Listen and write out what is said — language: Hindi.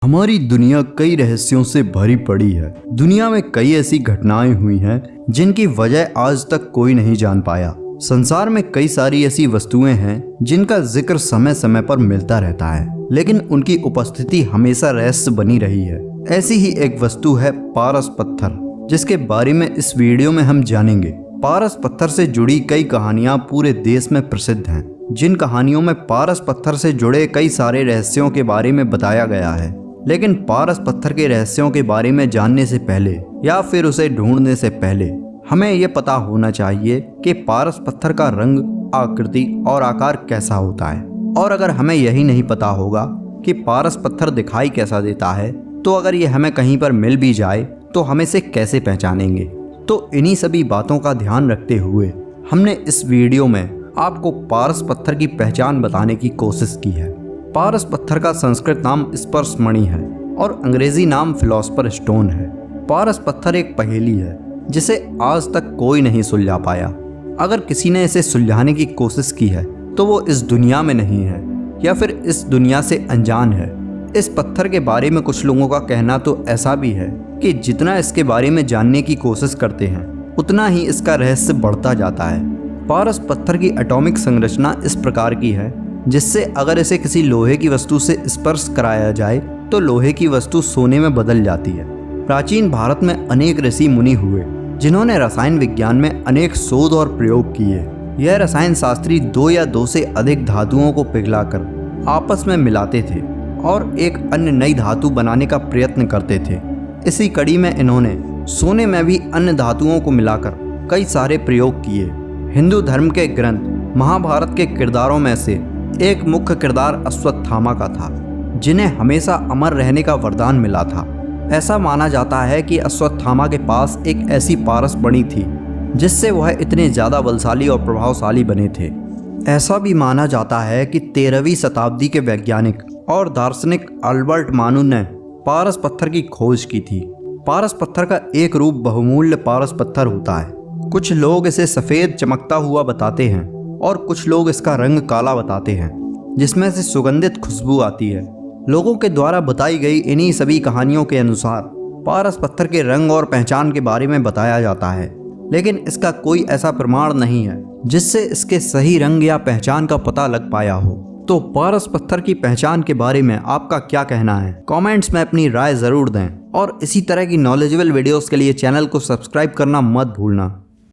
हमारी दुनिया कई रहस्यों से भरी पड़ी है। दुनिया में कई ऐसी घटनाएं हुई हैं जिनकी वजह आज तक कोई नहीं जान पाया। संसार में कई सारी ऐसी वस्तुएं हैं जिनका जिक्र समय समय पर मिलता रहता है, लेकिन उनकी उपस्थिति हमेशा रहस्य बनी रही है। ऐसी ही एक वस्तु है पारस पत्थर, जिसके बारे में इस वीडियो में हम जानेंगे। पारस पत्थर से जुड़ी कई कहानियां पूरे देश में प्रसिद्ध हैं। जिन कहानियों में पारस पत्थर से जुड़े कई सारे रहस्यों के बारे में बताया गया है, लेकिन पारस पत्थर के रहस्यों के बारे में जानने से पहले या फिर उसे ढूंढने से पहले हमें यह पता होना चाहिए कि पारस पत्थर का रंग, आकृति और आकार कैसा होता है। और अगर हमें यही नहीं पता होगा कि पारस पत्थर दिखाई कैसा देता है, तो अगर ये हमें कहीं पर मिल भी जाए तो हम इसे कैसे पहचानेंगे। तो इन्हीं सभी बातों का ध्यान रखते हुए हमने इस वीडियो में आपको पारस पत्थर की पहचान बताने की कोशिश की है। पारस पत्थर का संस्कृत नाम स्पर्श मणि है और अंग्रेजी नाम फिलोसफर स्टोन है। पारस पत्थर एक पहेली है जिसे आज तक कोई नहीं सुलझा पाया। अगर किसी ने इसे सुलझाने की कोशिश की है तो वो इस दुनिया में नहीं है या फिर इस दुनिया से अनजान है। इस पत्थर के बारे में कुछ लोगों का कहना तो ऐसा भी है कि जितना इसके बारे में जानने की कोशिश करते हैं, उतना ही इसका रहस्य बढ़ता जाता है। पारस पत्थर की एटॉमिक संरचना इस प्रकार की है जिससे अगर इसे किसी लोहे की वस्तु से स्पर्श कराया जाए तो लोहे की वस्तु सोने में बदल जाती है। प्राचीन भारत में अनेक ऋषि मुनि हुए जिन्होंने रसायन विज्ञान में अनेक शोध और प्रयोग किए। यह रसायन शास्त्री दो या दो से अधिक धातुओं को पिघलाकर आपस में मिलाते थे और एक अन्य नई धातु बनाने का प्रयत्न करते थे। इसी कड़ी में इन्होंने सोने में भी अन्य धातुओं को मिलाकर कई सारे प्रयोग किए। हिंदू धर्म के ग्रंथ महाभारत के किरदारों में से एक मुख्य किरदार अश्वत्थामा का था, जिन्हें हमेशा अमर रहने का वरदान मिला था। ऐसा माना जाता है कि अश्वत्थामा के पास एक ऐसी पारस मणि थी जिससे वह इतने ज़्यादा बलशाली और प्रभावशाली बने थे। ऐसा भी माना जाता है कि 13वीं शताब्दी के वैज्ञानिक और दार्शनिक अल्बर्ट मानू ने पारस पत्थर की खोज की थी। पारस पत्थर का एक रूप बहुमूल्य पारस पत्थर होता है। कुछ लोग इसे सफ़ेद चमकता हुआ बताते हैं और कुछ लोग इसका रंग काला बताते हैं, जिसमें से सुगंधित खुशबू आती है। लोगों के द्वारा बताई गई इन्हीं सभी कहानियों के अनुसार पारस पत्थर के रंग और पहचान के बारे में बताया जाता है, लेकिन इसका कोई ऐसा प्रमाण नहीं है जिससे इसके सही रंग या पहचान का पता लग पाया हो। तो पारस पत्थर की पहचान के बारे में आपका क्या कहना है? कमेंट्स में अपनी राय ज़रूर दें और इसी तरह की नॉलेजेबल वीडियोस के लिए चैनल को सब्सक्राइब करना मत भूलना।